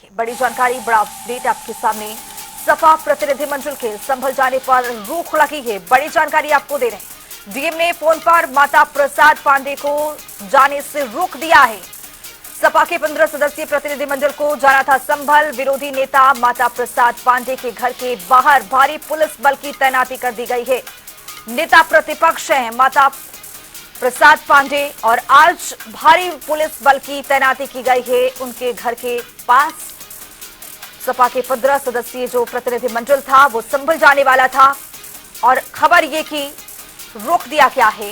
देखिए बड़ी जानकारी, बड़ा अपडेट आपके सामने। सपा प्रतिनिधिमंडल के संभल जाने पर रोक लगी है, बड़ी जानकारी आपको दे रहे हैं। डीएम ने फोन पर माता प्रसाद पांडे को जाने से रोक दिया है। सपा के 15 सदस्यीय प्रतिनिधिमंडल को जाना था संभल। विरोधी नेता माता प्रसाद पांडे के घर के बाहर भारी पुलिस बल की तैनाती कर दी गई है। नेता प्रतिपक्ष हैं माता प्रसाद पांडे और आज भारी पुलिस बल की तैनाती की गई है उनके घर के पास। सपा के 15 सदस्यीय जो प्रतिनिधिमंडल था वो संभल जाने वाला था और खबर ये कि रोक दिया गया है।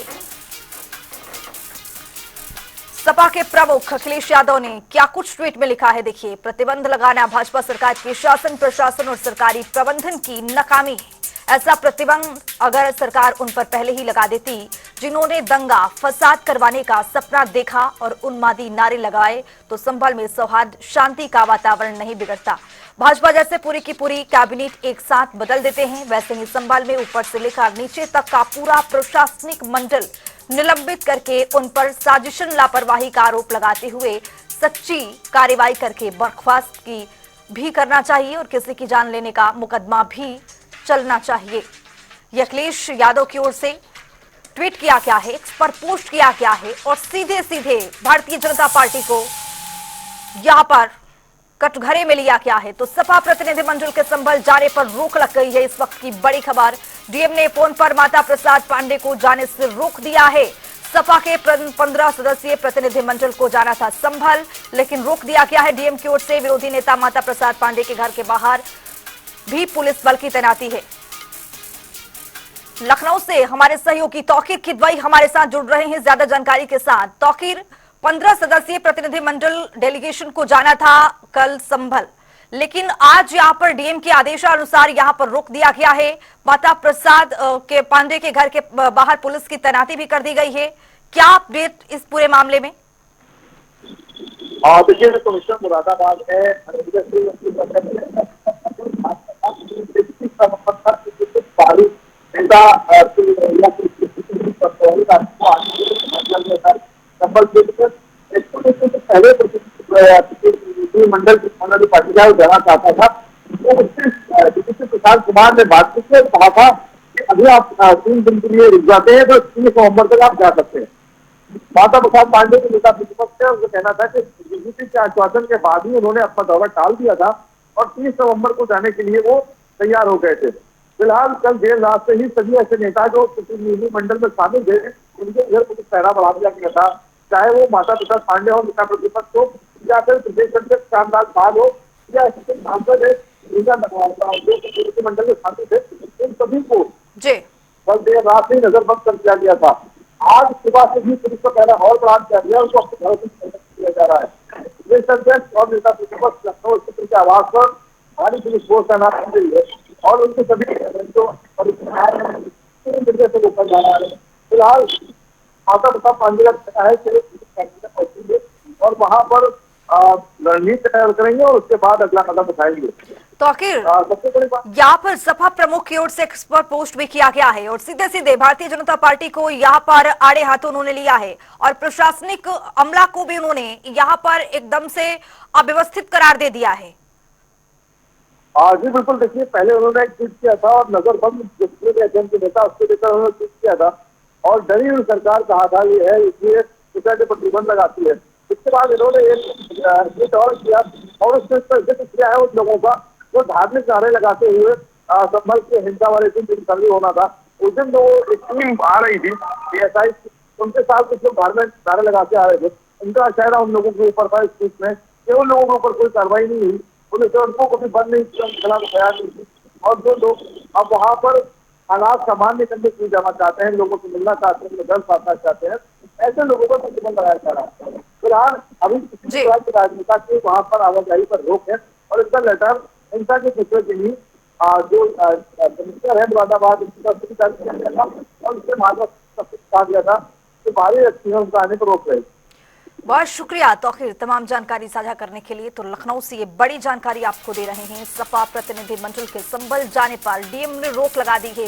सपा के प्रमुख अखिलेश यादव ने क्या कुछ ट्वीट में लिखा है, देखिए। प्रतिबंध लगाना भाजपा सरकार के शासन, प्रशासन और सरकारी प्रबंधन की नाकामी है। ऐसा प्रतिबंध अगर सरकार उन पर पहले ही लगा देती जिन्होंने दंगा फसाद करवाने का सपना देखा और उन्मादी नारे लगाए तो संभल में सौहार्द शांति का वातावरण नहीं बिगड़ता। भाजपा जैसे पूरी की पूरी कैबिनेट एक साथ बदल देते हैं, वैसे ही संभल में ऊपर से लेकर नीचे तक का पूरा प्रशासनिक मंडल निलंबित करके उन पर साजिशन लापरवाही का आरोप लगाते हुए सच्ची कार्रवाई करके बर्खास्त की भी करना चाहिए और किसी की जान लेने का मुकदमा भी चलना चाहिए। ये अखिलेश यादव की ओर से ट्वीट किया गया है, इस पर पोस्ट किया गया है और सीधे सीधे भारतीय जनता पार्टी को यहां पर कटघरे में लिया गया है। तो सपा प्रतिनिधिमंडल के संभल जाने पर रोक लग गई है। इस वक्त की बड़ी खबर, डीएम ने फोन पर माता प्रसाद पांडे को जाने से रोक दिया है। सपा के 15 सदस्यीय प्रतिनिधिमंडल को जाना था संभल, लेकिन रोक दिया गया है डीएम की ओर से। विरोधी नेता माता प्रसाद पांडे के घर के बाहर भी पुलिस बल की तैनाती है। लखनऊ से हमारे सहयोगी तौकीर खिदवई हमारे साथ जुड़ रहे हैं ज्यादा जानकारी के साथ। तौकीर, 15 सदस्यीय प्रतिनिधिमंडल डेलीगेशन को जाना था कल संभल, लेकिन आज यहां पर डीएम के आदेशानुसार यहां पर रोक दिया गया है। माता प्रसाद के पांडे के घर के बाहर पुलिस की तैनाती भी कर दी गई है। क्या अपडेट इस पूरे मामले में? देखिए, कमिश्नर मुरादाबाद है मंडल पार्टी का जाना चाहता था, तो उससे प्रसाद कुमार ने बात की कहा था कि अभी आप 3 दिन के लिए रुक जाते हैं तो 3 नवंबर तक आप जा सकते हैं। माता प्रसाद पांडे के नेता प्रतिपक्ष है, उनका कहना था कि बीजेपी के आश्वासन के बाद ही उन्होंने अपना दौरा टाल दिया था और 30 नवंबर को जाने के लिए वो तैयार हो गए थे। फिलहाल कल देर रात से ही सभी ऐसे नेता जो प्रतिनिधिमंडल में शामिल थे उनके घर पुलिस पहरा बढ़ा दिया गया था, चाहे वो माता प्रसाद पांडे हो, नेता प्रतिपक्ष हो या फिर प्रदेश अध्यक्ष रामदास पाल हो या सांसद है प्रतिनिधिमंडल में शामिल थे, इन सभी को कल देर रात ही नजरबंद कर दिया गया था। आज सुबह से भी पुलिस का पहरा और बढ़ा दिया गया, उनको अपने घरों से किया जा रहा है। प्रदेश अध्यक्ष और नेता प्रतिपक्ष लखनऊ क्षेत्र के आवास पर भारी पुलिस फोर्स तैनात की गई है और उनके सभी से ऊपर जा रहा है। फिलहाल माता प्रसाद पांडे का है और वहां पर रणनीति तैयार करेंगे और उसके बाद अगला कदम उठाएंगे। तौकीर, सबसे बड़ी बात यहाँ पर सपा प्रमुख की ओर से इस पर पोस्ट भी किया गया है और सीधे सीधे भारतीय जनता पार्टी को यहाँ पर आड़े हाथों उन्होंने लिया है और प्रशासनिक अमला को भी उन्होंने यहाँ पर एकदम से अव्यवस्थित करार दे दिया है। जी बिल्कुल, देखिए पहले उन्होंने एक ट्वीट किया था और नजरबंद के नेता उसको लेकर उन्होंने ट्वीट किया था और डरी हुई सरकार कहा था ये है, इसलिए पर प्रतिबंध लगाती है। इसके बाद इन्होंने एक ट्वीट और किया और उसने जिक्र किया है उन लोगों का जो धार्मिक नारे लगाते हुए संभल के हिंसा वाले दिन सर्वे होना था। उस दिन जो एक टीम आ रही थी PSI, उनके साथ कुछ लोग धार्मिक नारे लगाते आ रहे थे, उनका चेहरा उन लोगों के ऊपर था इस ट्वीट में कि उन लोगों के ऊपर कोई कार्रवाई नहीं हुई, पुलिस उनको कभी बंद नहीं किया, उनके खिलाफ तैयार नहीं की और जो लोग अब वहां पर हालात सामान्य करने के लिए जाना चाहते हैं, लोगों से मिलना चाहते हैं, घर साधना चाहते हैं, ऐसे लोगों को प्रतिबंध लगाया जा रहा है। फिलहाल अभी किसी प्रकार की राजनेता की वहां पर आवाजाही पर रोक है और इसका लेटर हिंसा के क्षेत्र के लिए जो कमिश्नर है मुरादाबाद और उसके माध्यम कहा गया था कि भारी व्यक्तियों उनका आने पर रोक रहे। बहुत शुक्रिया तौकीर तमाम जानकारी साझा करने के लिए। तो लखनऊ से ये बड़ी जानकारी आपको दे रहे हैं। सपा प्रतिनिधिमंडल के संभल जाने पर डीएम ने रोक लगा दी है।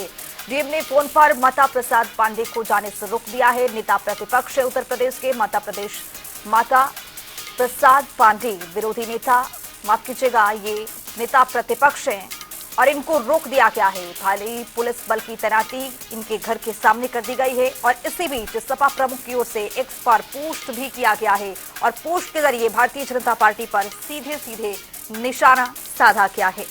डीएम ने फोन पर माता प्रसाद पांडे को जाने से रोक दिया है। नेता प्रतिपक्ष है उत्तर प्रदेश के माता प्रसाद पांडे, विरोधी नेता माफ कीजिएगा, ये नेता प्रतिपक्ष हैं और इनको रोक दिया गया है। भारी पुलिस बल की तैनाती इनके घर के सामने कर दी गई है और इसी बीच सपा प्रमुख की ओर से एक्स पर पोस्ट भी किया गया है और पोस्ट के जरिए भारतीय जनता पार्टी पर सीधे सीधे निशाना साधा गया है।